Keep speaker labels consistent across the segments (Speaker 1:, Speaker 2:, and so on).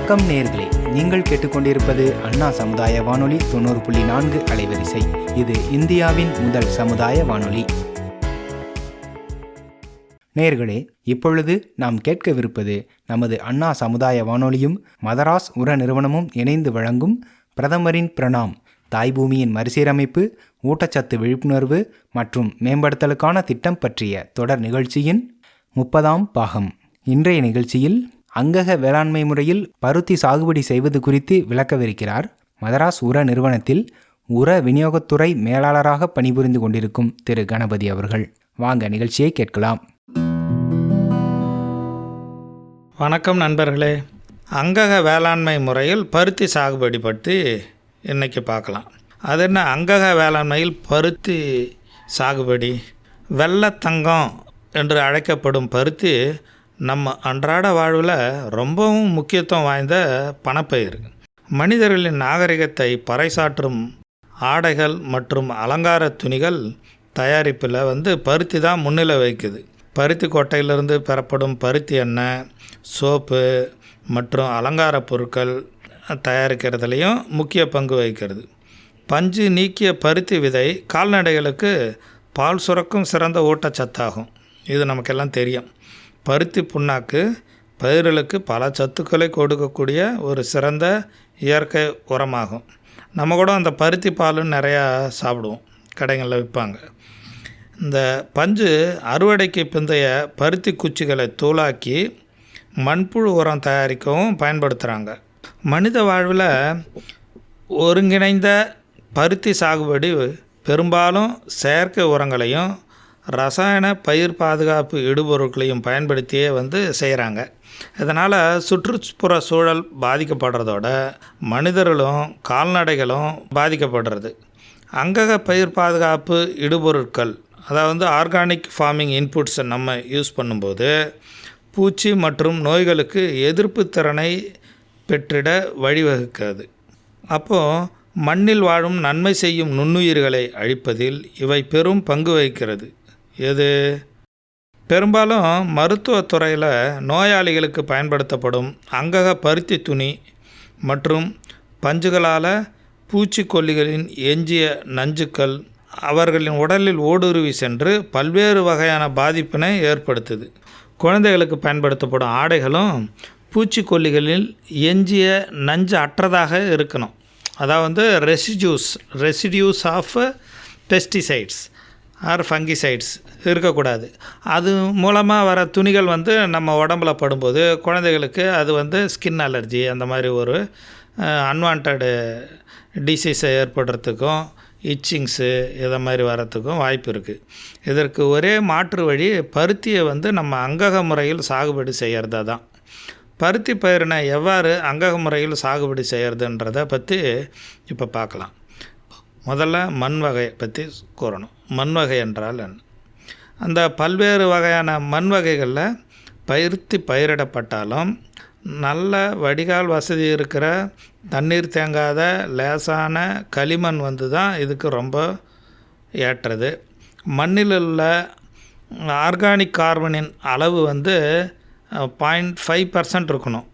Speaker 1: வணக்கம் நேயர்களே, நீங்கள் கேட்டுக்கொண்டிருப்பது அண்ணா சமுதாய வானொலி 90.4 அலைவரிசை. இது இந்தியாவின் முதல் சமுதாய வானொலி. நேயர்களே, இப்பொழுது நாம் கேட்கவிருப்பது நமது அண்ணா சமுதாய வானொலியும் மதராஸ் உர நிறுவனமும் இணைந்து வழங்கும் பிரதமரின் பிரணாம், தாய்பூமியின் மறுசீரமைப்பு, ஊட்டச்சத்து விழிப்புணர்வு மற்றும் மேம்படுத்தலுக்கான திட்டம் பற்றிய தொடர் நிகழ்ச்சியின் 30ஆம் பாகம். இன்றைய நிகழ்ச்சியில் அங்கக வேளாண்மை முறையில் பருத்தி சாகுபடி செய்வது குறித்து விளக்கவிருக்கிறார் மதராஸ் உர நிறுவனத்தில் உர விநியோகத்துறை மேலாளராக பணிபுரிந்து கொண்டிருக்கும் திரு கணபதி அவர்கள். வாங்க நிகழ்ச்சியை கேட்கலாம்.
Speaker 2: வணக்கம் நண்பர்களே. அங்கக வேளாண்மை முறையில் பருத்தி சாகுபடி பற்றி இன்றைக்கி பார்க்கலாம். அது என்ன அங்கக வேளாண்மையில் பருத்தி சாகுபடி? வெள்ளத்தங்கம் என்று அழைக்கப்படும் பருத்தி நம்ம அன்றாட வாழ்வில் ரொம்பவும் முக்கியத்துவம் வாய்ந்த பணப்பயிர். மனிதர்களின் நாகரிகத்தை பறைசாற்றும் ஆடைகள் மற்றும் அலங்கார துணிகள் தயாரிப்பில் பருத்தி தான் முன்னிலை வகிக்குது. பருத்தி கொட்டையிலிருந்து பெறப்படும் பருத்தி எண்ணெய், சோப்பு மற்றும் அலங்கார பொருட்கள் தயாரிக்கிறதுலையும் முக்கிய பங்கு வகிக்கிறது. பஞ்சு நீக்கிய பருத்தி விதை கால்நடைகளுக்கு பால் சுரக்கும் சிறந்த ஊட்டச்சத்தாகும். இது நமக்கெல்லாம் தெரியும். பருத்தி புண்ணாக்கு பயிர்களுக்கு பல சத்துக்களை கொடுக்கக்கூடிய ஒரு சிறந்த இயற்கை உரமாகும். நம்ம கூட அந்த பருத்தி பாலுன்னு நிறையா சாப்பிடுவோம், கடைகளில் விற்பாங்க. இந்த பஞ்சு அறுவடைக்கு பிந்தைய பருத்தி குச்சிகளை தூளாக்கி மண்புழு உரம் தயாரிக்கவும் பயன்படுத்துகிறாங்க. மனித வாழ்வில் ஒருங்கிணைந்த பருத்தி சாகுபடி பெரும்பாலும் செயற்கை உரங்களையும் ரசாயன பயிர் பாதுகாப்பு இடுபொருட்களையும் பயன்படுத்தியே செய்கிறாங்க. இதனால் சுற்றுப்புற சூழல் பாதிக்கப்படுறதோட மனிதர்களும் கால்நடைகளும் பாதிக்கப்படுறது. அங்கக பயிர் பாதுகாப்பு இடுபொருட்கள், அதாவது ஆர்கானிக் ஃபார்மிங் இன்புட்ஸை நம்ம யூஸ் பண்ணும்போது பூச்சி மற்றும் நோய்களுக்கு எதிர்ப்பு திறனை பெற்றிட வழிவகுக்கிறது. அப்போது மண்ணில் வாழும் நன்மை செய்யும் நுண்ணுயிர்களை அழிப்பதில் இவை பெரும் பங்கு வகிக்கிறது. எது? பெரும்பாலும் மருத்துவத்துறையில் நோயாளிகளுக்கு பயன்படுத்தப்படும் அங்கக பருத்தி துணி மற்றும் பஞ்சுகளால் பூச்சிக்கொல்லிகளின் எஞ்சிய நஞ்சுக்கள் அவர்களின் உடலில் ஊடுருவி சென்று பல்வேறு வகையான பாதிப்பினை ஏற்படுத்துது. குழந்தைகளுக்கு பயன்படுத்தப்படும் ஆடைகளும் பூச்சிக்கொல்லிகளில் எஞ்சிய நஞ்சு அற்றதாக இருக்கணும். அதாவது residues of pesticides or fungicides இருக்கக்கூடாது. அது மூலமாக வர துணிகள் நம்ம உடம்புல படும்போது குழந்தைகளுக்கு அது ஸ்கின் அலர்ஜி அந்த மாதிரி ஒரு அன்வான்ட் டிசீஸை ஏற்படுறதுக்கும் இச்சிங்ஸு இதை மாதிரி வரத்துக்கும் வாய்ப்பு இருக்குது. இதற்கு ஒரே மாற்று வழி பருத்தியை நம்ம அங்கக முறையில் சாகுபடி செய்கிறதா தான். பருத்தி பயிரினை எவ்வாறு அங்கக முறையில் சாகுபடி செய்கிறதுன்றதை பற்றி இப்போ பார்க்கலாம். முதல்ல மண் வகையை பற்றி கூறணும். மண் வகை என்றால் என்ன? அந்த பல்வேறு வகையான மண் வகைகளில் பருத்தி பயிரிடப்பட்டாலும் நல்ல வடிகால் வசதி இருக்கிற தண்ணீர் தேங்காத லேசான களிமண் தான் இதுக்கு ரொம்ப ஏற்றது. மண்ணில் உள்ள ஆர்கானிக் கார்பனின் அளவு 0.5% இருக்கணும்.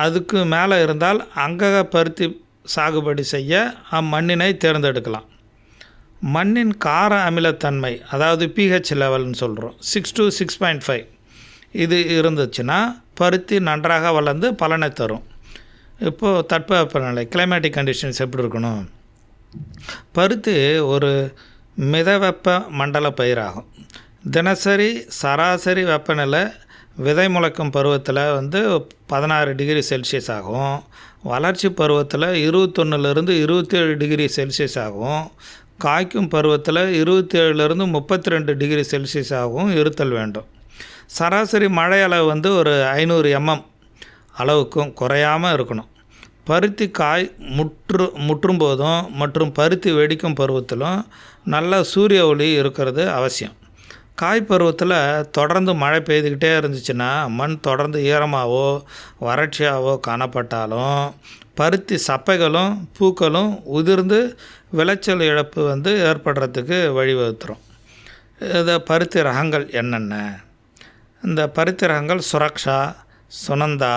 Speaker 2: அதுக்கு மேலே இருந்தால் அங்கக பருத்தி சாகுபடி செய்ய அம்மண்ணினை தேர்ந்தெடுக்கலாம். மண்ணின் கார அமிலத்தன்மை, அதாவது pH லெவல்னு சொல்கிறோம், 6 to 6.5 இது இருந்துச்சுன்னா பருத்தி நன்றாக வளர்ந்து பலனை தரும். இப்போது தட்பவெப்பநிலை கிளைமேட்டிக் கண்டிஷன்ஸ் எப்படி இருக்கணும்? பருத்தி ஒரு மிதவெப்ப மண்டல பயிராகும். தினசரி சராசரி வெப்பநிலை விதை முளைக்கும் பருவத்தில் 16 டிகிரி செல்சியஸ் ஆகும். வளர்ச்சி பருவத்தில் 21லிருந்து 27 டிகிரி செல்சியஸ் ஆகும். காய்க்கும் பருவத்தில் 27லிருந்து 32 டிகிரி செல்சியஸ் ஆகவும் இருத்தல் வேண்டும். சராசரி மழை அளவு ஒரு 500 mm அளவுக்கும் குறையாமல் இருக்கணும். பருத்தி காய் முற்றும் போதும் மற்றும் பருத்தி வெடிக்கும் பருவத்திலும் நல்ல சூரிய ஒளி இருக்கிறது அவசியம். காய் பருவத்தில் தொடர்ந்து மழை பெய்துக்கிட்டே இருந்துச்சுன்னா மண் தொடர்ந்து ஈரமாகவோ வறட்சியாகவோ காணப்பட்டாலும் பருத்தி சப்பைகளும் பூக்களும் உதிர்ந்து விளைச்சல் இழப்பு ஏற்படுறதுக்கு வழிவகுத்துரும். இந்த பருத்தி ரகங்கள் என்னென்ன? இந்த பருத்தி ரகங்கள் சுரக்ஷா, சுனந்தா,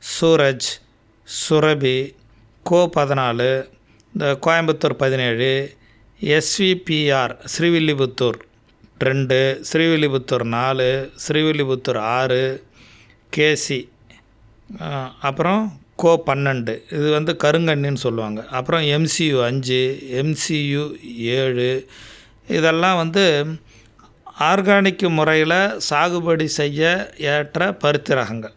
Speaker 2: சூரஜ், சுரபி, கோ14, இந்த கோயம்புத்தூர் 17, SVPR ஸ்ரீவில்லிபுத்தூர் 2, ஸ்ரீவில்லிபுத்தூர் 4, ஸ்ரீவில்லிபுத்தூர் 6, கேசி, அப்புறம் கோ12 இது வந்து கருங்கண்ணின்னு சொல்லுவாங்க. அப்புறம் MCU 5, MCU 7 இதெல்லாம் வந்து ஆர்கானிக் முறையில் சாகுபடி செய்ய ஏற்ற பருத்தி ரகங்கள்.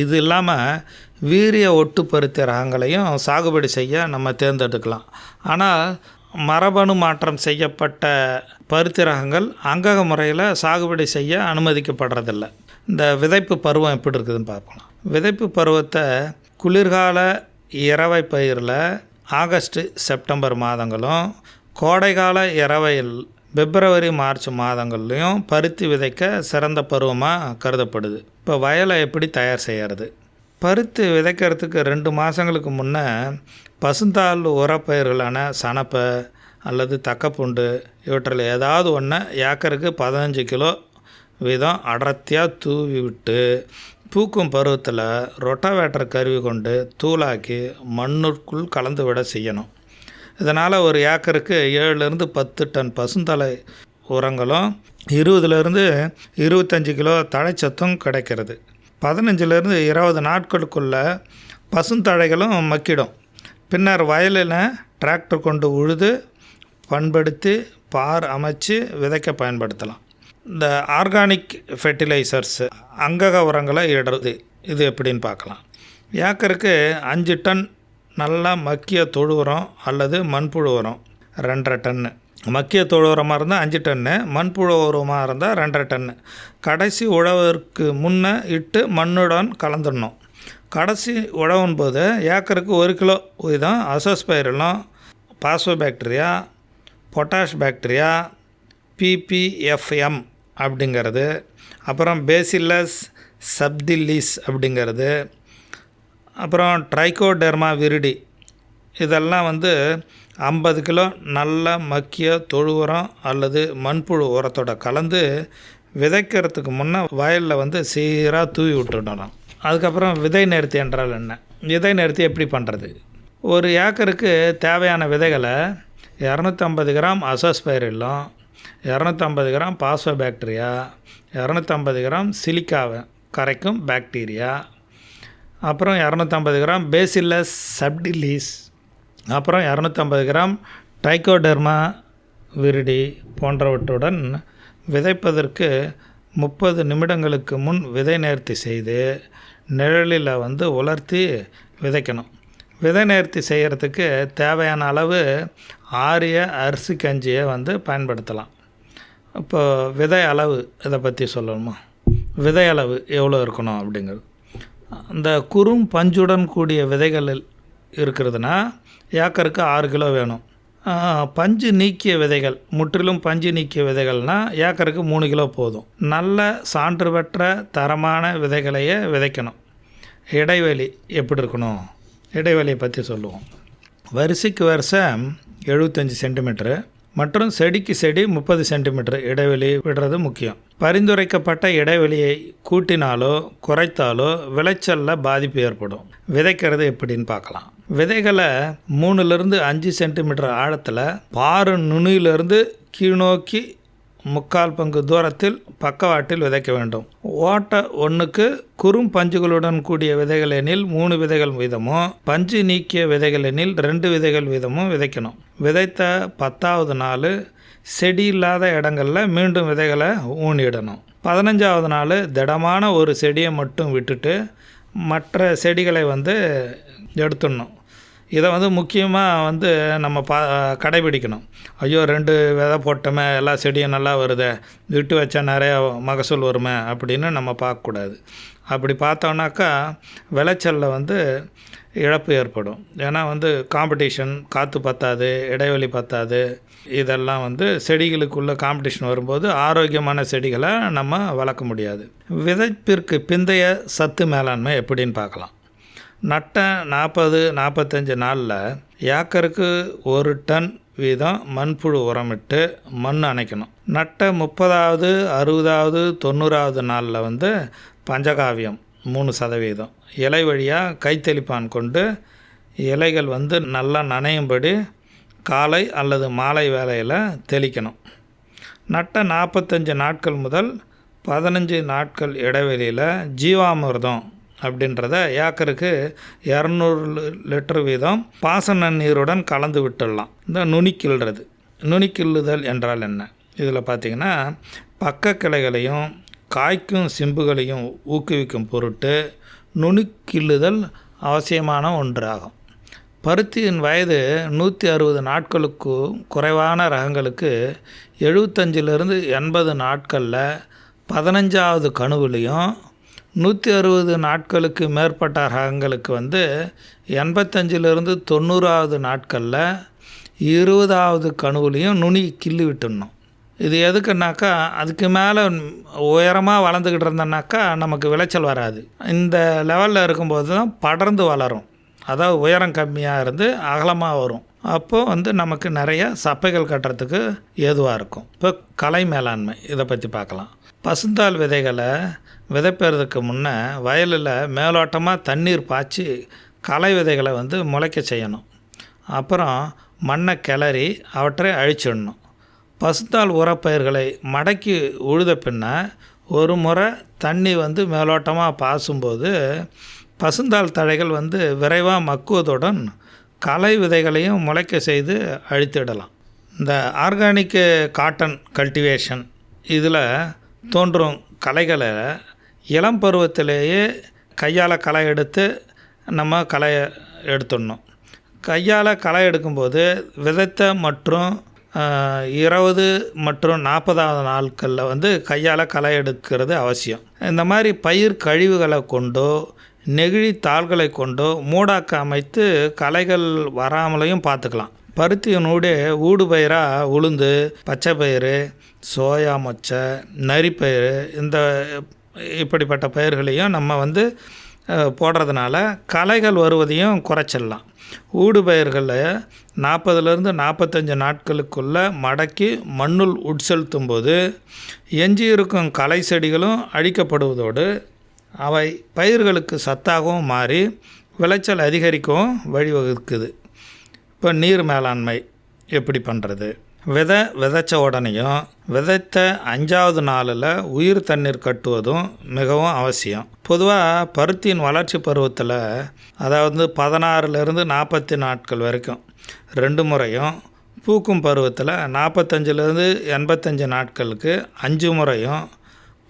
Speaker 2: இது இல்லாமல் வீரிய ஒட்டு பருத்தி ரகங்களையும் சாகுபடி செய்ய நம்ம தேர்ந்தெடுக்கலாம். ஆனால் மரபணு மாற்றம் செய்யப்பட்ட பருத்தி ரகங்கள் அங்கக முறையில் சாகுபடி செய்ய அனுமதிக்கப்படுறதில்லை. இந்த விதைப்பு பருவம் எப்படி இருக்குதுன்னு பார்க்கலாம். விதைப்பு பருவத்தை குளிர்கால இரவை பயிரில் ஆகஸ்ட் செப்டம்பர் மாதங்களும், கோடைகால இரவையில் பிப்ரவரி மார்ச் மாதங்கள்லையும் பருத்தி விதைக்க சிறந்த பருவமாக கருதப்படுது. இப்போ வயலை எப்படி தயார் செய்கிறது? பருத்தி விதைக்கிறதுக்கு 2 மாதங்களுக்கு முன்னே பசுந்தாள் உரப்பயிர்களான சணப்பை அல்லது தக்கப்பூண்டு இவற்றில் ஏதாவது ஒன்று ஏக்கருக்கு 15 கிலோ வீதம் அடர்த்தியாக தூவி விட்டு பூக்கும் பருவத்தில் ரொட்டாவேட்டர் கருவி கொண்டு தூளாக்கி மண்ணுக்குள் கலந்து விட செய்யணும். இதனால் ஒரு ஏக்கருக்கு 7லேருந்து 10 டன் பசுந்தலை உரங்களும் 20லேருந்து 25 கிலோ தழைச்சத்தும் கிடைக்கிறது. 15லேருந்து 20 நாட்களுக்குள்ள பசுந்தழைகளும் மக்கிடும். பின்னர் வயலில் டிராக்டர் கொண்டு உழுது பண்படுத்தி பார் அமைச்சு விதைக்க பயன்படுத்தலாம். இந்த ஆர்கானிக் ஃபெர்டிலைசர்ஸ் அங்கக உரங்களை இடுறது இது எப்படின்னு பார்க்கலாம். ஏக்கருக்கு 5 டன் நல்லா மக்கிய தொழு உரம் அல்லது மண்புழு உரம் 2.5 டன்னு. மக்கிய தொழு உரமாக இருந்தால் 5 டன்னு, மண்புழு உரமாக இருந்தால் 2.5 டன்னு. கடைசி உழவிற்கு முன்னே இட்டு மண்ணுடன் கலந்துடணும். கடைசி உழவும் போது ஏக்கருக்கு 1 கிலோ வீதம் azospirillum, phosphobacteria, potash bacteria, PPFM அப்படிங்கிறது, அப்புறம் பேசில்லஸ் சப்டிலிஸ் அப்படிங்கிறது, அப்புறம் ட்ரைகோடெர்மா விரிடி இதெல்லாம் வந்து 50 கிலோ நல்ல மக்கிய தொழு உரம் அல்லது மண்புழு உரத்தோட கலந்து விதைக்கிறதுக்கு முன்னே வயலில் வந்து சீராக தூவி விட்டுடணும். அதுக்கப்புறம் விதை நேர்த்தி என்றால் என்ன? விதை நேர்த்தி எப்படி பண்ணுறது? ஒரு ஏக்கருக்கு தேவையான விதைகளை 250 gram azospirillum, 250 gram phosphobacteria, 250 gram சிலிக்காவை கரைக்கும் பாக்டீரியா, அப்புறம் 250 கிராம் பேசில்லஸ் சப்டிலிஸ், அப்புறம் 250 கிராம் ட்ரைகோடெர்மா விரிடி போன்றவற்றுடன் விதைப்பதற்கு 30 நிமிடங்களுக்கு முன் விதை நேர்த்தி செய்து நிழலில் வந்து உலர்த்தி விதைக்கணும். விதை நேர்த்தி செய்கிறதுக்கு தேவையான அளவு ஆரிய அரிசி கஞ்சியை வந்து பயன்படுத்தலாம். இப்போ விதை அளவு இதை பற்றி சொல்லணுமா? விதை அளவு எவ்வளோ இருக்கணும் அப்படிங்கிறது. அந்த குறும் பஞ்சுடன் கூடிய விதைகள் இருக்கிறதுனா ஏக்கருக்கு 6 கிலோ வேணும். பஞ்சு நீக்கிய விதைகள், முற்றிலும் பஞ்சு நீக்கிய விதைகள்னால் ஏக்கருக்கு 3 கிலோ போதும். நல்ல சான்று பெற்ற தரமான விதைகளையே விதைக்கணும். இடைவெளி எப்படி இருக்கணும்? இடைவெளியை பற்றி சொல்லுவோம். வரிசைக்கு வருஷம் 75 சென்டிமீட்ரு மற்றும் செடிக்கு செடி 30 சென்டிமீட்டர் இடைவெளி விடுறது முக்கியம். பரிந்துரைக்கப்பட்ட இடைவெளியை கூட்டினாலோ குறைத்தாலோ விளைச்சலில் பாதிப்பு ஏற்படும். விதைக்கிறது எப்படின்னு பார்க்கலாம். விதைகளை 3லேருந்து 5 சென்டிமீட்டர் ஆழத்தில் பாரு நுனியிலிருந்து கீழ்நோக்கி 3/4 பங்கு தூரத்தில் பக்கவாட்டில் விதைக்க வேண்டும். ஓட்டை 1க்கு குறும் பஞ்சுகளுடன் கூடிய விதைகள் எனில் 3 விதைகள் வீதமும், பஞ்சு நீக்கிய விதைகள் எனில் 2 விதைகள் வீதமும் விதைக்கணும். விதைத்த 10வது நாள் செடி இல்லாத இடங்களில் மீண்டும் விதைகளை ஊனிடணும். 15வது நாள் திடமான ஒரு செடியை மட்டும் விட்டுட்டு மற்ற செடிகளை வந்து எடுத்துடணும். இதை வந்து முக்கியமாக நம்ம கடைபிடிக்கணும். ஐயோ 2 விதை போட்டோமே, எல்லா செடியும் நல்லா வருதே, விட்டு வச்சா நிறைய மகசூல் வருமே அப்படின்னு நம்ம பார்க்கக்கூடாது. அப்படி பார்த்தோன்னாக்கா விளைச்சலில் இழப்பு ஏற்படும். ஏன்னா காம்படிஷன், காற்று பத்தாது, இடைவெளி பத்தாது, இதெல்லாம் செடிகளுக்குள்ள காம்படிஷன் வரும்போது ஆரோக்கியமான செடிகளை நம்ம வளர்க்க முடியாது. விதைப்பிற்கு பிந்தைய சத்து மேலாண்மை எப்படின்னு பார்க்கலாம். நட்ட 40-45 நாளில் ஏக்கருக்கு 1 டன் வீதம் மண்புழு உரமிட்டு மண் அணைக்கணும். நட்ட 30வது 60வது 90வது நாளில் பஞ்சகாவியம் 3%. இலை வழியாக கைத்தெளிப்பான் கொண்டு இலைகள் வந்து நல்லா நனையும்படி காலை அல்லது மாலை வேளையில் தெளிக்கணும். நட்ட 45 நாட்கள் முதல் 15 நாட்கள் இடைவெளியில் ஜீவாமிர்தம் அப்படின்றத ஏக்கருக்கு 200 லிட்டர் வீதம் பாசன நீருடன் கலந்து விட்டுடலாம். இந்த நுனிக்கிள்ளுறது. நுனிக்கிள்ளுதல் என்றால் என்ன? இதில் பார்த்திங்கன்னா பக்க கிளைகளையும் காய்க்கும் சிம்புகளையும் ஊக்குவிக்கும் பொருட்டு நுனிக்கிள்ளுதல் அவசியமான ஒன்றாகும். பருத்தியின் வயது 160 நாட்களுக்கு குறைவான ரகங்களுக்கு 75லிருந்து 80 நாட்களில் 15வது கணுவிலையும், 160 நாட்களுக்கு மேற்பட்ட ரகங்களுக்கு வந்து 85லிருந்து 90வது நாட்களில் 20வது கணுவிலையும் நுனி கிள்ளி விட்டுடணும். இது எதுக்குன்னாக்கா அதுக்கு மேலே உயரமாக வளர்ந்துக்கிட்டு இருந்தோன்னாக்கா நமக்கு விளைச்சல் வராது. இந்த லெவலில் இருக்கும்போது தான் படர்ந்து வளரும். அதாவது உயரம் கம்மியாக இருந்து அகலமாக வரும். அப்போது வந்து நமக்கு நிறைய சப்பைகள் கட்டுறதுக்கு ஏதுவாக இருக்கும். இப்போ களை மேலாண்மை இதை பற்றி பார்க்கலாம். பசுந்தாள் விதைகளை விதைப்பறதுக்கு முன்னே வயலில் மேலோட்டமாக தண்ணீர் பாய்ச்சி களை விதைகளை வந்து முளைக்க செய்யணும். அப்புறம் மண்ணை கிளறி அவற்றை அழிச்சிடணும். பசுந்தாள் உரப்பயிர்களை மடக்கி உழுத பின்ன ஒரு முறை தண்ணி வந்து மேலோட்டமாக பாசும்போது பசுந்தாள் தழைகள் வந்து விரைவாக மக்குவதுடன் களை விதைகளையும் முளைக்க செய்து அழித்திடலாம். இந்த ஆர்கானிக் காட்டன் கல்டிவேஷன் இதில் தோன்றும் களைகளை இளம் பருவத்திலேயே கையால் களை எடுத்து நம்ம களையை எடுத்துடணும். கையால் களை எடுக்கும்போது விதைத்த மற்றும் 20 மற்றும் 40வது நாட்களில் வந்து கையால் களை எடுக்கிறது அவசியம். இந்த மாதிரி பயிர் கழிவுகளை கொண்டோ நெகிழி தாள்களை கொண்டோ மூடாக்க அமைத்து களைகள் வராமலையும் பார்த்துக்கலாம். பருத்தியினூடே ஊடுபயிராக உளுந்து, பச்சை பயிறு, சோயா மொச்சை, நரிப்பயிறு இப்படிப்பட்ட பயிர்களையும் நம்ம வந்து போடுறதுனால களைகள் வருவதையும் குறைச்சிடலாம். ஊடுபயிர்களில் 40லிருந்து 45 நாட்களுக்குள்ளே மடக்கி மண்ணுள் உட்செலுத்தும் போது எஞ்சி இருக்கும் களை செடிகளும் அழிக்கப்படுவதோடு அவை பயிர்களுக்கு சத்தாகவும் மாறி விளைச்சல் அதிகரிக்கவும் வழிவகுக்குது. இப்போ நீர் மேலாண்மை எப்படி பண்ணுறது? விதைச்ச உடனேயும் விதைத்த 5வது நாளில் உயிர் தண்ணீர் கட்டுவதும் மிகவும் அவசியம். பொதுவாக பருத்தியின் வளர்ச்சி பருவத்தில், அதாவது 16லிருந்து 40 நாட்கள் வரைக்கும் 2 முறையும், பூக்கும் பருவத்தில் 45லிருந்து 85 நாட்களுக்கு 5 முறையும்,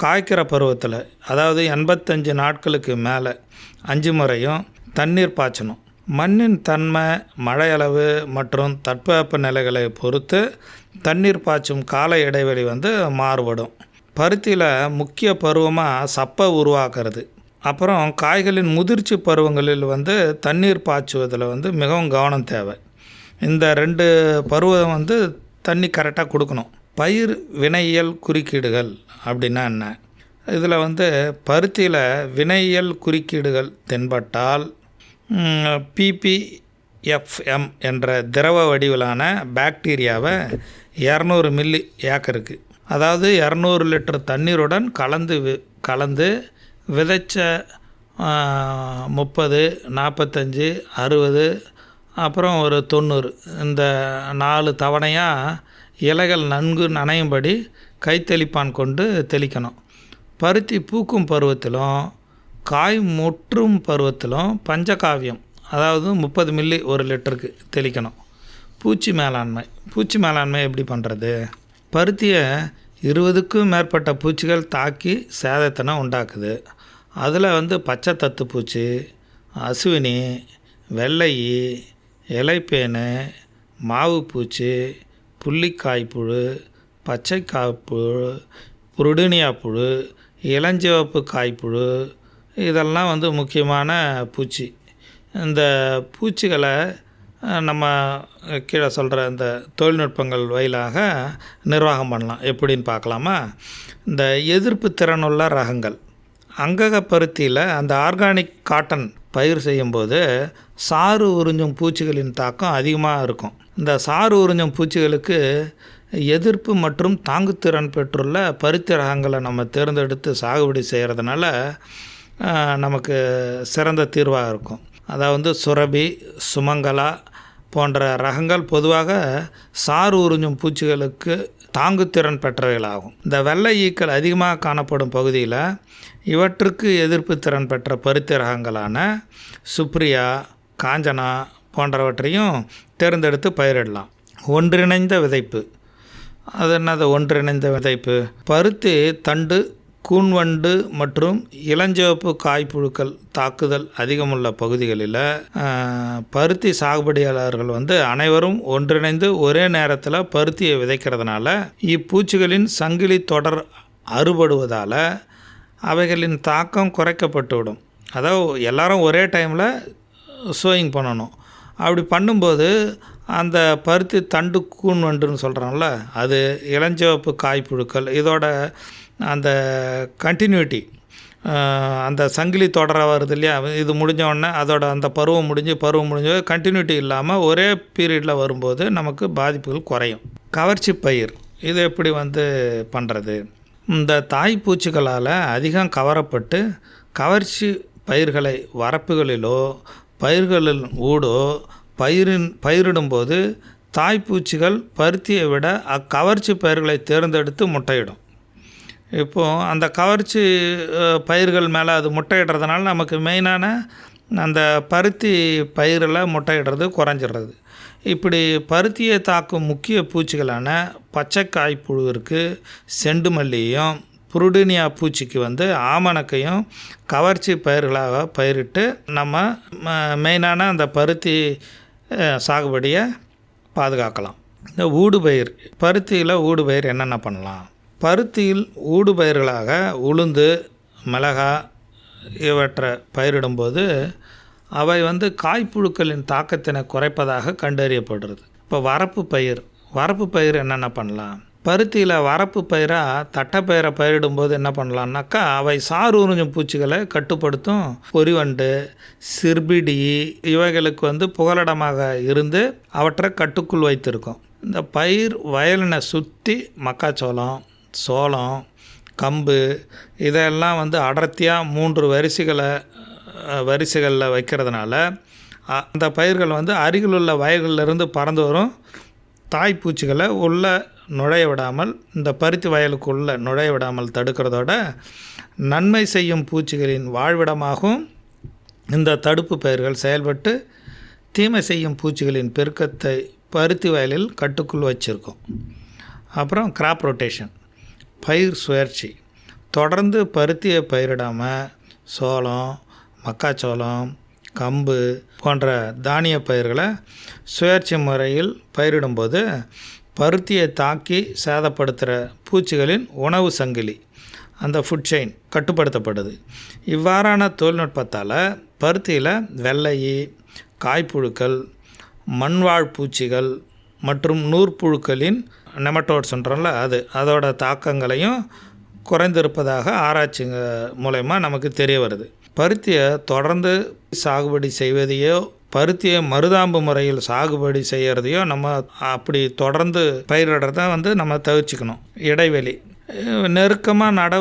Speaker 2: காய்க்கிற பருவத்தில் அதாவது 85 நாட்களுக்கு மேலே 5 முறையும் தண்ணீர் பாய்ச்சணும். மண்ணின் தன்மை, மழையளவு மற்றும் தட்பவெப்ப நிலைகளை பொறுத்து தண்ணீர் பாய்ச்சும் கால இடைவெளி வந்து மாறுபடும். பருத்தியில் முக்கிய பருவமாக சப்பை உருவாக்குறது. அப்புறம் காய்களின் முதிர்ச்சி பருவங்களில் வந்து தண்ணீர் பாய்ச்சுவதில் வந்து மிகவும் கவனம் தேவை. இந்த 2 பருவம் வந்து தண்ணி கரெக்டாக கொடுக்கணும். பயிர் வினையியல் குறுக்கீடுகள் அப்படின்னா என்ன? இதில் வந்து பருத்தியில் வினையியல் குறுக்கீடுகள் தென்பட்டால் PPFM என்ற திரவ வடிவிலான பாக்டீரியாவை 200 மில்லி ஏக்கருக்கு, அதாவது 200 லிட்டர் தண்ணீருடன் கலந்து விதைச்ச 30, 45, 60 அப்புறம் ஒரு 90 இந்த 4 தவணையாக இலைகள் நன்கு நனையும்படி கைத்தெளிப்பான் கொண்டு தெளிக்கணும். பருத்தி பூக்கும் பருவத்திலும் காய் முற்றும் பருவத்திலும் பஞ்சகாவியம், அதாவது 30 மில்லி 1 லிட்டருக்கு தெளிக்கணும். பூச்சி மேலாண்மை எப்படி பண்ணுறது? பருத்தியை 20க்கும் மேற்பட்ட பூச்சிகள் தாக்கி சேதத்தினை உண்டாக்குது. அதில் வந்து பச்சை தத்து பூச்சி, அசுவினி, வெள்ளை, இலைப்பேனு, மாவு பூச்சி, புள்ளிக்காய்ப்புழு, பச்சை காய்ப்புழு, புருடினியா புழு, இளஞ்சிவப்பு காய்ப்புழு இதெல்லாம் வந்து முக்கியமான பூச்சி. இந்த பூச்சிகளை நம்ம கீழே சொல்கிற இந்த தொழில்நுட்பங்கள் வாயிலாக நிர்வாகம் பண்ணலாம். எப்படின்னு பார்க்கலாமா? இந்த எதிர்ப்பு திறனுள்ள ரகங்கள் அங்கக பருத்தியில் அந்த ஆர்கானிக் காட்டன் பயிர் செய்யும்போது சாறு உறிஞ்சும் பூச்சிகளின் தாக்கம் அதிகமாக இருக்கும். இந்த சாறு உறிஞ்சும் பூச்சிகளுக்கு எதிர்ப்பு மற்றும் தாங்குத்திறன் பெற்றுள்ள பருத்தி ரகங்களை நம்ம தேர்ந்தெடுத்து சாகுபடி செய்கிறதுனால நமக்கு சிறந்த தீர்வாக இருக்கும். அதாவது சுரபி, சுமங்கலா போன்ற ரகங்கள் பொதுவாக சாறு உறிஞ்சும் பூச்சிகளுக்கு தாங்குத்திறன் பெற்றவைகளாகும். இந்த வெள்ளை ஈக்கள் அதிகமாக காணப்படும் பகுதியில் இவற்றுக்கு எதிர்ப்பு திறன் பெற்ற பருத்தி ரகங்களான சுப்ரியா, காஞ்சனா போன்றவற்றையும் தேர்ந்தெடுத்து பயிரிடலாம். ஒன்றிணைந்த விதைப்பு. அது என்னது ஒன்றிணைந்த விதைப்பு? பருத்தி தண்டு, கூன்வண்டு மற்றும் இளஞ்சிவப்பு காய்ப்புழுக்கள் தாக்குதல் அதிகமுள்ள பகுதிகளில் பருத்தி சாகுபடியாளர்கள் அனைவரும் ஒன்றிணைந்து ஒரே நேரத்தில் பருத்தியை விதைக்கிறதுனால இப்பூச்சிகளின் சங்கிலி தொடர் அறுபடுவதால் அவைகளின் தாக்கம் குறைக்கப்பட்டுவிடும். அதாவது எல்லாரும் ஒரே டைமில் சோயிங் பண்ணணும். அப்படி பண்ணும்போது அந்த பருத்தி தண்டு கூன்வண்டுன்னு சொல்கிறாங்கள, அது இளஞ்சிவப்பு காய்ப்புழுக்கள் இதோட அந்த கண்டினியூட்டி, அந்த சங்கிலி தொடர வருது இல்லையா, இது முடிஞ்ச உடனே அதோட அந்த பருவம் முடிஞ்சு கண்டினியூட்டி இல்லாமல் ஒரே பீரியடில் வரும்போது நமக்கு பாதிப்புகள் குறையும். கவர்ச்சி பயிர் இது எப்படி பண்ணுறது? இந்த தாய்ப்பூச்சிகளால் அதிகம் கவரப்பட்டு கவர்ச்சி பயிர்களை வரப்புகளிலோ பயிர்களில் ஊடோ பயிரிடும்போது தாய்ப்பூச்சிகள் பருத்தியை விட அக்கவர்ச்சி பயிர்களை தேர்ந்தெடுத்து முட்டையிடும். இப்போது அந்த கவர்ச்சி பயிர்கள் மேலே அது முட்டையிடுறதுனால நமக்கு மெயினான அந்த பருத்தி பயிரில் முட்டையிடுறது குறைஞ்சிடுறது. இப்படி பருத்தியை தாக்கும் முக்கிய பூச்சிகளான பச்சைக்காய் புழுவிற்கு செண்டு மல்லியையும் புருடினியா பூச்சிக்கு ஆமணக்கையும் கவர்ச்சி பயிர்களாக பயிரிட்டு நம்ம மெயினான அந்த பருத்தி சாகுபடியை பாதுகாக்கலாம். இந்த ஊடுபயிர், பருத்தியில் ஊடுபயிர் என்னென்ன பண்ணலாம்? பருத்தியில் ஊடுபயிர்களாக உளுந்து, மிளகாய் இவற்றை பயிரிடும்போது அவை காய்ப்புழுக்களின் தாக்கத்தினை குறைப்பதாக கண்டறியப்படுறது. இப்போ வரப்பு பயிர் என்னென்ன பண்ணலாம்? பருத்தியில் வரப்பு பயிராக தட்டைப்பயிரை பயிரிடும்போது என்ன பண்ணலான்னாக்கா, அவை சாறு உறிஞ்சும் பூச்சிகளை கட்டுப்படுத்தும் பொறிவண்டு, சிர்பிடி இவைகளுக்கு புகலிடமாக இருந்து அவற்றை கட்டுக்குள் வைத்திருக்கும். இந்த பயிர் வயலினை சுற்றி மக்காச்சோளம், சோளம், கம்பு இதெல்லாம் அடர்த்தியாக 3 வரிசைகளில் வைக்கிறதுனால அந்த பயிர்கள் அருகிலுள்ள வயல்களிலிருந்து பறந்து வரும் தாய்ப்பூச்சிகளை உள்ளே நுழைய விடாமல், இந்த பருத்தி வயலுக்குள்ளே நுழைய விடாமல் தடுக்கிறதோட நன்மை செய்யும் பூச்சிகளின் வாழ்விடமாகவும் இந்த தடுப்பு பயிர்கள் செயல்பட்டு தீமை செய்யும் பூச்சிகளின் பெருக்கத்தை பருத்தி வயலில் கட்டுக்குள் வச்சுருக்கும். அப்புறம் கிராப் ரொட்டேஷன், பயிர் சுழற்சி. தொடர்ந்து பருத்தியை பயிரிடாமல் சோளம், மக்காச்சோளம், கம்பு போன்ற தானிய பயிர்களை சுழற்சி முறையில் பயிரிடும்போது பருத்தியை தாக்கி சேதப்படுத்துகிற பூச்சிகளின் உணவு சங்கிலி, அந்த ஃபுட் செயின் கட்டுப்படுத்தப்படுது. இவ்வாறான தொழில்நுட்பத்தால் பருத்தியில் வெள்ளை காய்ப்புழுக்கள், மண்வாழ் பூச்சிகள் மற்றும் நூற்புழுக்களின் நெமட்டோட்ஸ்ன்றோம்ல அதோட தாக்கங்களையும் குறைந்திருப்பதாக ஆராய்ச்சிங்க மூலயமா நமக்கு தெரிய வருது. பருத்தியை தொடர்ந்து சாகுபடி செய்வதையோ பருத்தியை மருதாம்பு முறையில் சாகுபடி செய்கிறதையோ நம்ம அப்படி தொடர்ந்து பயிரிடுறத நம்ம தவிர்த்துக்கணும். இடைவெளி, நெருக்கமாக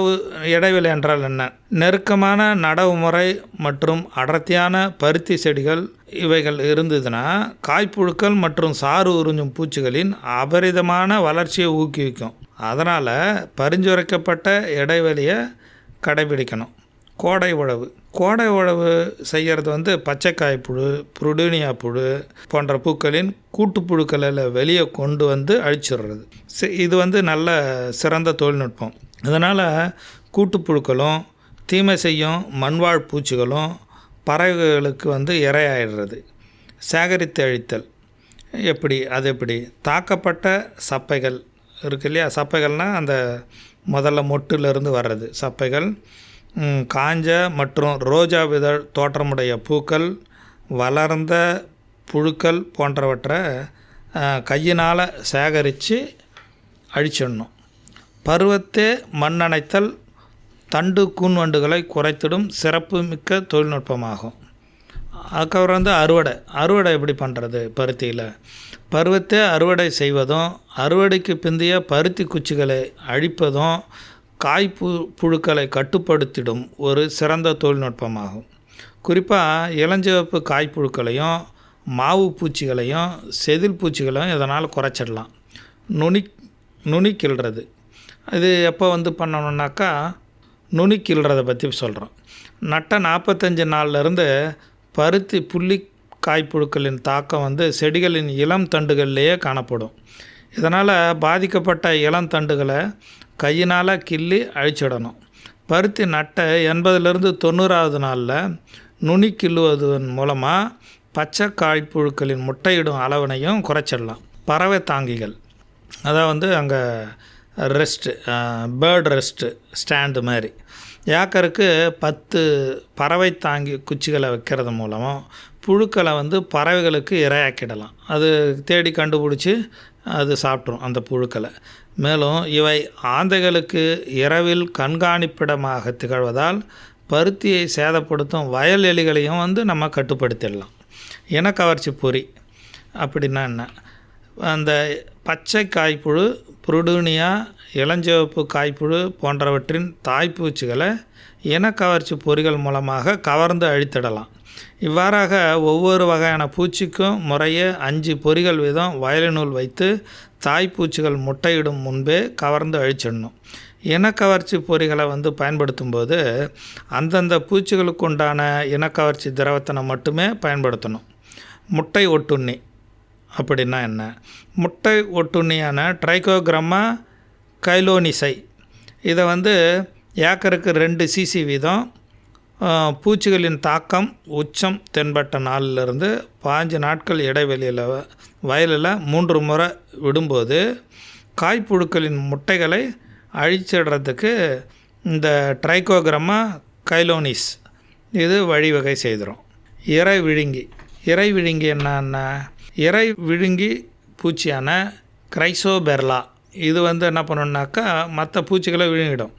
Speaker 2: இடைவெளி என்றால் என்ன? நெருக்கமான நடவு முறை மற்றும் அடர்த்தியான பருத்தி செடிகள் இவைகள் இருந்ததுன்னா காய்ப்புழுக்கள் மற்றும் சாறு உறிஞ்சும் பூச்சிகளின் அபரிதமான வளர்ச்சியை ஊக்குவிக்கும். அதனால் பரிந்துரைக்கப்பட்ட இடைவெளியை கடைபிடிக்கணும். கோடை உழவு செய்கிறது பச்சைக்காய் புழு, புருடினியா புழு போன்ற பூக்களின் கூட்டுப்புழுக்களில் வெளியே கொண்டு அழிச்சிடுறது. இது நல்ல சிறந்த தொழில்நுட்பம். அதனால் கூட்டுப்புழுக்களும் தீமை செய்யும் மண்வாழ் பூச்சிகளும் பறவைகளுக்கு இரையாயிடுறது. சேகரித்து அழித்தல் எப்படி? தாக்கப்பட்ட சப்பைகள் இருக்கு இல்லையா, சப்பைகள்னால் அந்த முதல்ல மொட்டிலிருந்து வர்றது சப்பைகள், காஞ்ச மற்றும் ரோஜா விதழ் தோற்றமுடைய பூக்கள், வளர்ந்த புழுக்கள் போன்றவற்றை கையினால் சேகரித்து அழிச்சிடணும். பருவத்தே மண்ணணைத்தல் தண்டு கூன்வண்டுகளை குறைத்திடும் சிறப்பு மிக்க தொழில்நுட்பமாகும். அதுக்கப்புறம் அறுவடை எப்படி பண்ணுறது? பருத்தியில் பருவத்தை அறுவடை செய்வதும் அறுவடைக்கு பிந்தைய பருத்தி குச்சிகளை அழிப்பதும் புழுக்களை கட்டுப்படுத்திடும் ஒரு சிறந்த தொழில்நுட்பமாகும். குறிப்பாக இளஞ்சிவப்பு காய்ப்புழுக்களையும் மாவு பூச்சிகளையும் செதில் பூச்சிகளையும் இதனால் குறைச்சிடலாம். நுனி கிள்றது, இது எப்போ பண்ணணுன்னாக்கா நுனி கிள்றதை பற்றி சொல்கிறோம். நட்ட 45 நாள்லேருந்து பருத்தி புள்ளி காய்ப்புழுக்களின் தாக்கம் செடிகளின் இளம் தண்டுகள்லேயே காணப்படும். இதனால் பாதிக்கப்பட்ட இளம் தண்டுகளை கையினால் கிள்ளி அழிச்சிடணும். பருத்தி நட்ட 80லேருந்து 90வது நாளில் நுனி கிள்ளுவதன் மூலமாக பச்சை காய்ப்புழுக்களின் முட்டையிடும் அளவினையும் குறைச்சிடலாம். பறவை தாங்கிகள், அதாவது அங்கே பேர்டு ரெஸ்ட்டு ஸ்டாண்டு மாதிரி ஏக்கருக்கு 10 பறவை தாங்கி குச்சிகளை வைக்கிறது மூலமாக புழுக்களை பறவைகளுக்கு இரையாக்கிடலாம். அது தேடி கண்டுபிடிச்சி அது சாப்பிட்ரும் அந்த புழுக்களை. மேலும் இவை ஆந்தைகளுக்கு இரவில் கண்காணிப்பிடமாக திகழ்வதால் பருத்தியை சேதப்படுத்தும் வயல் எலிகளையும் நம்ம கட்டுப்படுத்திடலாம். இனக்கவர்ச்சி பொறி அப்படின்னா என்ன? அந்த பச்சை காய்ப்புழு, புருடூனியா, இளஞ்சிவப்பு காய்ப்புழு போன்றவற்றின் தாய்ப்பூச்சிகளை இனக்கவர்ச்சி பொறிகள் மூலமாக கவர்ந்து அழித்திடலாம். இவ்வாறாக ஒவ்வொரு வகையான பூச்சிக்கும் முறையே 5 பொறிகள் வீதம் வயலினுள் வைத்து தாய்ப்பூச்சிகள் முட்டையிடும் முன்பே கவர்ந்து அழிச்சிடணும். இனக்கவர்ச்சி பொறிகளை பயன்படுத்தும் போது அந்தந்த பூச்சிகளுக்கு உண்டான இனக்கவர்ச்சி திரவத்தினை மட்டுமே பயன்படுத்தணும். முட்டை ஒட்டுண்ணி அப்படின்னா என்ன? முட்டை ஒட்டுண்ணியான ட்ரைகோகிராமா கைலோனிசை இதை ஏக்கருக்கு 2 cc வீதம் பூச்சிகளின் தாக்கம் உச்சம் தென்பட்ட நாளிலிருந்து 15 நாட்கள் இடைவெளியில் வயலில் 3 முறை விடும்போது காய்ப்புழுக்களின் முட்டைகளை அழிச்சிடுறதுக்கு இந்த ட்ரைகோகிராமா கைலோனிஸ் இது வழிவகை செய்திடும். இறை விழுங்கி என்னன்னா, இறை விழுங்கி பூச்சியான கிரைசோபெர்லா இது என்ன பண்ணணுன்னாக்கா மற்ற பூச்சிகளை விழுங்கிடும்.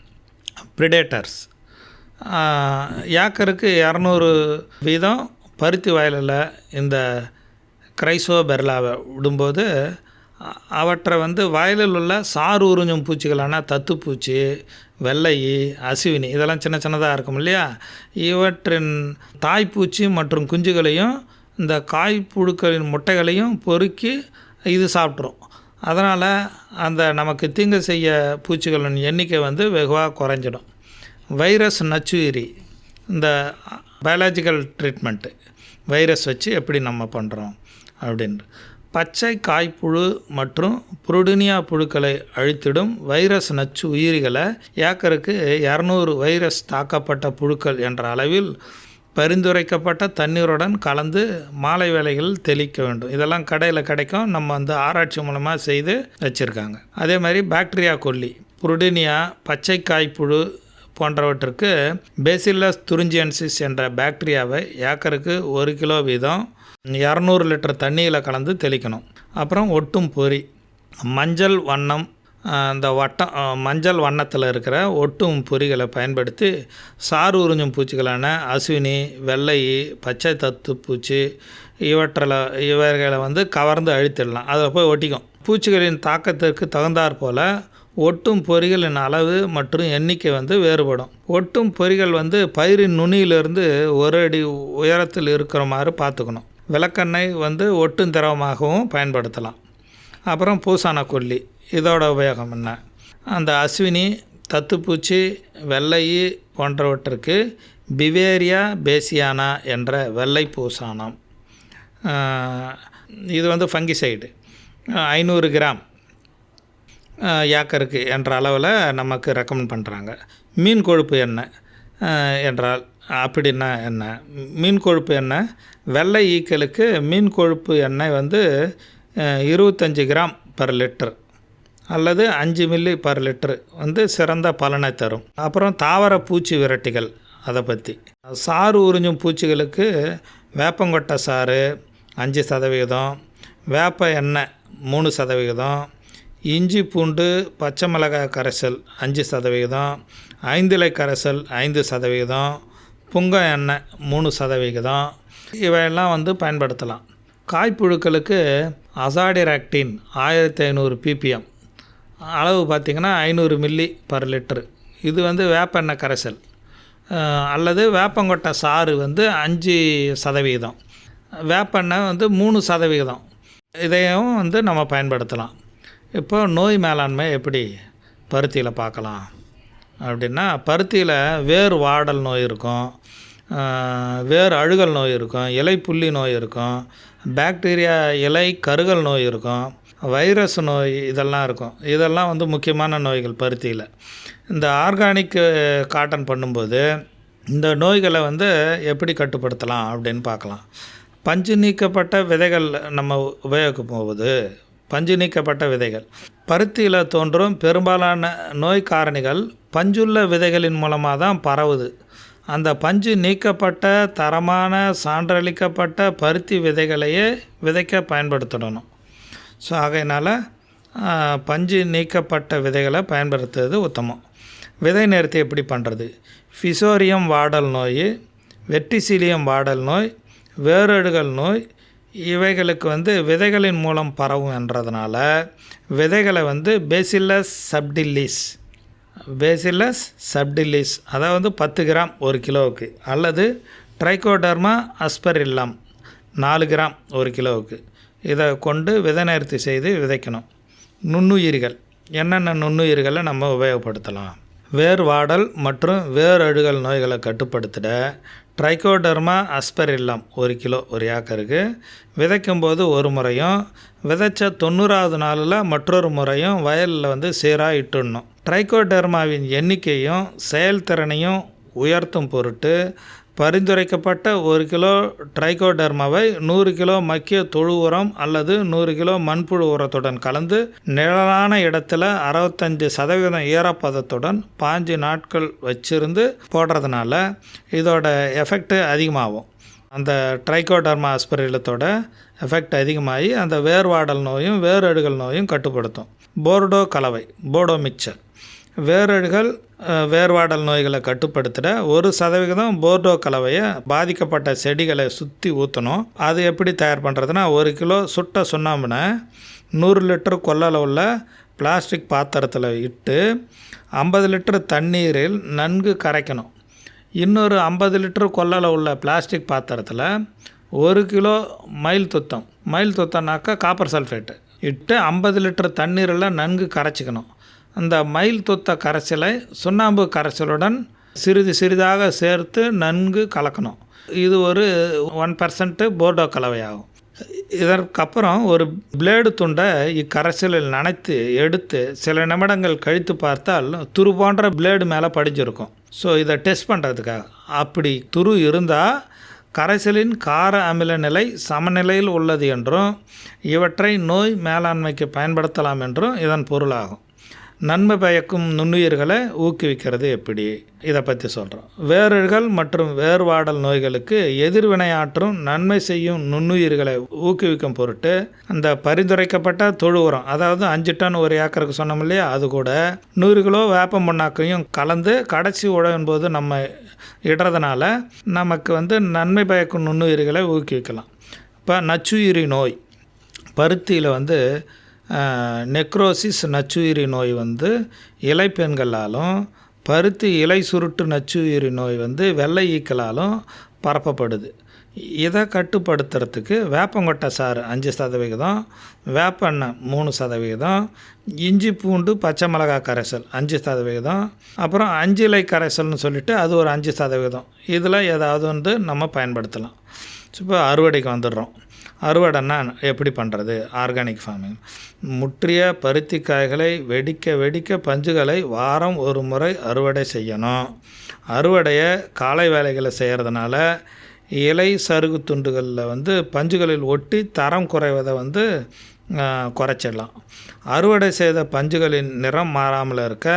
Speaker 2: ப்ரிடேட்டர்ஸ் ஏக்கருக்கு 200 வீதம் பருத்தி வயலில் இந்த கிரைசோபெர்லாவை விடும்போது அவற்றை வயலில் உள்ள சாறு உறிஞ்சும் பூச்சிகளான தத்துப்பூச்சி, வெள்ளை, அசுவினி இதெல்லாம் சின்ன சின்னதாக இருக்கும் இல்லையா, இவற்றின் தாய்ப்பூச்சி மற்றும் குஞ்சுகளையும் இந்த காய்ப்புழுக்களின் முட்டைகளையும் பொறுக்கி இது சாப்பிட்ரும். அதனால் அந்த நமக்கு தீங்கு செய்ய பூச்சிகளின் எண்ணிக்கை வெகுவாக குறைஞ்சிடும். வைரஸ் நச்சுயிரி, இந்த பயாலஜிக்கல் ட்ரீட்மெண்ட்டு வைரஸ் வச்சு எப்படி நம்ம பண்ணுறோம் அப்படின்ட்டு பச்சை காய்ப்புழு மற்றும் புருடினியா புழுக்களை அழித்திடும் வைரஸ் நச்சு உயிரிகளை ஏக்கருக்கு 200 வைரஸ் தாக்கப்பட்ட புழுக்கள் என்ற அளவில் பரிந்துரைக்கப்பட்ட தண்ணீருடன் கலந்து மாலை வேளைகளில் தெளிக்க வேண்டும். இதெல்லாம் கடையில் கிடைக்கும், நம்ம ஆராய்ச்சி மூலமாக செய்து வச்சுருக்காங்க. அதே மாதிரி பாக்டீரியா கொல்லி, புருடினியா, பச்சை காய்ப்புழு போன்றவற்றுக்கு பேசில்லஸ் துரிஞ்சியன்சிஸ் என்ற பாக்டீரியாவை ஏக்கருக்கு 1 கிலோ வீதம் 200 லிட்டர் தண்ணியில் கலந்து தெளிக்கணும். அப்புறம் ஒட்டும் பொறி, மஞ்சள் வண்ணத்தில் இருக்கிற ஒட்டும் பொறிகளை பயன்படுத்தி சாறு உறிஞ்சும் பூச்சிகளான அசுவினி, வெள்ளை, பச்சை தத்து பூச்சி இவர்களை கவர்ந்து அழித்திடலாம். அதில் போய் ஒட்டிக்கும். பூச்சிகளின் தாக்கத்திற்கு தகுந்தாற் போல் ஒட்டும் பொறிகளின் அளவு மற்றும் எண்ணிக்கை வேறுபடும். ஒட்டும் பொறிகள் பயிரின் நுனியிலிருந்து 1 அடி உயரத்தில் இருக்கிற மாதிரி பார்த்துக்கணும். விளக்கெண்ணெய் ஒட்டும் திரவமாகவும் பயன்படுத்தலாம். அப்புறம் பூசான கொல்லி, இதோட உபயோகம் என்ன? அந்த அஸ்வினி, தத்துப்பூச்சி, வெள்ளை போன்றவற்றுக்கு பிவேரியா பேசியானா என்ற வெள்ளை பூசானம், இது ஃபங்கிசைடு 500 கிராம் ஏக்கருக்கு என்ற அளவில் நமக்கு ரெக்கமெண்ட் பண்ணுறாங்க. மீன் கொழுப்பு எண்ணெய் என்றால் அப்படின்னா என்ன? மீன் கொழுப்பு எண்ணெய் வெள்ளை ஈக்களுக்கு மீன் கொழுப்பு எண்ணெய் 25 கிராம் பர் லிட்டர் அல்லது 5 மில்லி பர் லிட்டர் சிறந்த பலனை தரும். அப்புறம் தாவர பூச்சி விரட்டிகள், அதை பற்றி சாறு உறிஞ்சும் பூச்சிகளுக்கு வேப்பங்கொட்டை சாறு 5%, வேப்ப எண்ணெய் 3%, இஞ்சி பூண்டு பச்சை மிளகாய் கரைசல் 5%, 5 கரைசல் 5%, புங்க எண்ணெய் 3%, இவையெல்லாம் பயன்படுத்தலாம். காய்ப்புழுக்களுக்கு அசாடிராக்டின் 1500 ppm அளவு பார்த்திங்கன்னா 500 மில்லி பர் லிட்டரு இது வந்து வேப்பெண்ணெய் கரைசல் அல்லது வேப்பங்கொட்டை சாறு வந்து 5%, வேப்பெண்ணெய் வந்து 3%. இதையும் வந்து நம்ம பயன்படுத்தலாம். இப்போ நோய் மேலாண்மை எப்படி பருத்தியில் பார்க்கலாம் அப்படின்னா, பருத்தியில் வேர் வாடல் நோய் இருக்கும், வேர் அழுகல் நோய் இருக்கும், இலை புள்ளி நோய் இருக்கும், பாக்டீரியா இலை கருகல் நோய் இருக்கும், வைரஸ் நோய் இதெல்லாம் இருக்கும். இதெல்லாம் வந்து முக்கியமான நோய்கள் பருத்தியில். இந்த ஆர்கானிக் காட்டன் பண்ணும்போது இந்த நோய்களை வந்து எப்படி கட்டுப்படுத்தலாம் அப்படின்னு பார்க்கலாம். பஞ்சு நீக்கப்பட்ட விதைகள் நம்ம உபயோகிக்கும் போது, பஞ்சு நீக்கப்பட்ட விதைகள் பருத்தியில் தோன்றும் பெரும்பாலான நோய் காரணிகள் பஞ்சுள்ள விதைகளின் மூலமாக தான் பரவுது. அந்த பஞ்சு நீக்கப்பட்ட தரமான சான்றளிக்கப்பட்ட பருத்தி விதைகளையே விதைக்க பயன்படுத்தணும். ஸோ ஆகையினால் பஞ்சு நீக்கப்பட்ட விதைகளை பயன்படுத்துவது உத்தமம். விதை நேர்த்தி எப்படி பண்ணுறது? ஃபிசோரியம் வாடல் நோய், வெட்டிசிலியம் வாடல் நோய், வேரழுகல் நோய் இவைகளுக்கு வந்து விதைகளின் மூலம் பரவும் என்றதுனால விதைகளை வந்து பேசில்லஸ் சப்டில்லிஸ் அதாவது 10 கிராம் 1 கிலோவுக்கு அல்லது ட்ரைகோடர்மா அஸ்பெரில்லம் 4 கிராம் 1 கிலோவுக்கு இதை கொண்டு விதை நேர்த்தி செய்து விதைக்கணும். நுண்ணுயிரிகள் என்னென்ன நுண்ணுயிர்களை நம்ம உபயோகப்படுத்தலாம்? வேர் வாடல் மற்றும் வேர் அழுகல் நோய்களை கட்டுப்படுத்திட ட்ரைகோடர்மா அஸ்பெரில்லம் 1 கிலோ 1 ஏக்கருக்கு விதைக்கும்போது ஒரு முறையும், விதைச்ச 90வது நாளில் மற்றொரு முறையும் வயலில் வந்து சீராக இட்டுடணும். ட்ரைகோடர்மாவின் எண்ணிக்கையும் செயல்திறனையும் உயர்த்தும் பொருட்டு பரிந்துரைக்கப்பட்ட 1 கிலோ ட்ரைகோடர்மாவை 100 கிலோ மக்கிய தொழு உரம் அல்லது 100 கிலோ மண்புழு உரத்துடன் கலந்து நிழலான இடத்துல 65% ஈரப்பதத்துடன் 5 நாட்கள் வச்சிருந்து போடுறதுனால இதோட எஃபெக்ட் அதிகமாகும். அந்த ட்ரைகோடர்மா அஸ்பெரில்லத்தோட எஃபெக்ட் அதிகமாகி அந்த வேர்வாடல் நோயும் வேரழுகல் நோயும் கட்டுப்படுத்தும். போடோ மிக்சர் வேரழுகல் வேர்வாடல் நோய்களை கட்டுப்படுத்திட 1% போர்டோ கலவையை பாதிக்கப்பட்ட செடிகளை சுற்றி ஊற்றணும். அது எப்படி தயார் பண்ணுறதுனா, 1 கிலோ சுட்ட சுண்ணாம்பினை 100 லிட்டர் கொள்ளளவு உள்ள பிளாஸ்டிக் பாத்திரத்தில் இட்டு 50 லிட்டர் தண்ணீரில் நன்கு கரைக்கணும். இன்னொரு 50 லிட்டர் கொள்ளளவு உள்ள பிளாஸ்டிக் பாத்திரத்தில் 1 கிலோ மயில் துத்தம்னாக்கா காப்பர் சல்ஃபேட்டு இட்டு 50 லிட்டர் தண்ணீரில் நன்கு கரைச்சிக்கணும். அந்த மயில் துத்த கரைசலை சுண்ணாம்பு கரைசலுடன் சிறிதாக சேர்த்து நன்கு கலக்கணும். இது ஒரு 1% போர்டோ கலவையாகும். இதற்கப்புறம் ஒரு பிளேடு துண்டை இக்கரைசலில் நனைத்து எடுத்து சில நிமிடங்கள் கழித்து பார்த்தால் துரு போன்ற பிளேடு மேலே படிஞ்சிருக்கும். ஸோ இதை டெஸ்ட் பண்ணுறதுக்காக, அப்படி துரு இருந்தால் கரைசலின் கார அமில நிலை சமநிலையில் உள்ளது என்றும் இவற்றை நோய் மேலாண்மைக்கு பயன்படுத்தலாம் என்றும் இதன் பொருளாகும். நன்மை பயக்கும் நுண்ணுயிர்களை ஊக்குவிக்கிறது எப்படி, இதை பற்றி சொல்கிறோம். வேரழுகல் மற்றும் வேர்வாடல் நோய்களுக்கு எதிர்வினையாற்றும் நன்மை செய்யும் நுண்ணுயிர்களை ஊக்குவிக்கும் பொருட்டு அந்த பரிந்துரைக்கப்பட்ட தொழு உரம், அதாவது 5 டன் 1 ஏக்கருக்கு சொன்னோம் இல்லையா, அது கூட 100 கிலோ வேப்ப முன்னாக்கையும் கலந்து கடைசி உழவின் போது நம்ம இடுறதுனால நமக்கு வந்து நன்மை பயக்கும் நுண்ணுயிர்களை ஊக்குவிக்கலாம். இப்போ நச்சுயிரி நோய் பருத்தியில் வந்து நெக்ரோசிஸ் நச்சுயிரி நோய் வந்து இலைப்பெண்களாலும், பருத்தி இலை சுருட்டு நச்சுயிரி நோய் வந்து வெள்ளை ஈக்களாலும் பரப்பப்படுது. இதை கட்டுப்படுத்துறதுக்கு வேப்பங்கொட்டை சாறு 5%, வேப்பெண்ணெய் 3%, இஞ்சி பூண்டு பச்சை மிளகாய் கரைசல் 5%, அப்புறம் 5 இலை கரைசல்னு சொல்லிட்டு அது ஒரு 5%. இதில் ஏதாவது வந்து நம்ம பயன்படுத்தலாம். இப்போ அறுவடைக்கு வந்துடுறோம். அறுவடைன்னா எப்படி பண்ணுறது? Organic farming. முற்றிய பருத்தி காய்களை வெடிக்க பஞ்சுகளை வாரம் ஒரு முறை அறுவடை செய்யணும். அறுவடையை காலை வேலைகளை செய்கிறதுனால இலை சருகு துண்டுகளில் வந்து பஞ்சுகளில் ஒட்டி தரம் குறைவதை வந்து குறைச்சிடலாம். அறுவடை செய்த பஞ்சுகளின் நிறம் மாறாமல் இருக்க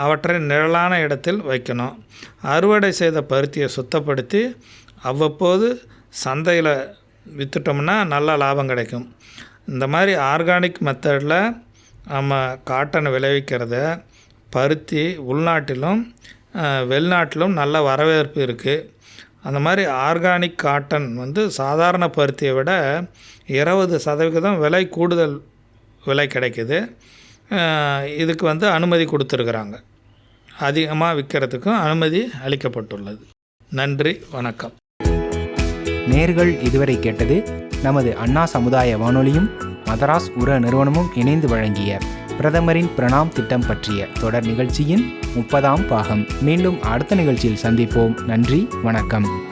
Speaker 2: அவற்றை நிழலான இடத்தில் வைக்கணும். அறுவடை செய்த பருத்தியை சுத்தப்படுத்தி அவ்வப்போது சந்தையில் விற்றுட்டோம்னா நல்ல லாபம் கிடைக்கும். இந்த மாதிரி ஆர்கானிக் மெத்தடில் நம்ம காட்டனை விளைவிக்கிறத பருத்தி உள்நாட்டிலும் வெளிநாட்டிலும் நல்ல வரவேற்பு இருக்குது. அந்த மாதிரி ஆர்கானிக் காட்டன் வந்து சாதாரண பருத்தியை விட 20% விலை கூடுதல் விலை கிடைக்குது. இதுக்கு வந்து அனுமதி கொடுத்துருக்குறாங்க. அதிகமாக விற்கிறதுக்கும் அனுமதி அளிக்கப்பட்டுள்ளது. நன்றி, வணக்கம்.
Speaker 1: நேர்கள் இதுவரை கேட்டது நமது அண்ணா சமுதாய வானொலியும் மதராஸ் உர நிறுவனமும் இணைந்து வழங்கிய பிரதமரின் பிரணாம் திட்டம் பற்றிய தொடர் நிகழ்ச்சியின் 30ஆம் பாகம். மீண்டும் அடுத்த நிகழ்ச்சியில் சந்திப்போம். நன்றி, வணக்கம்.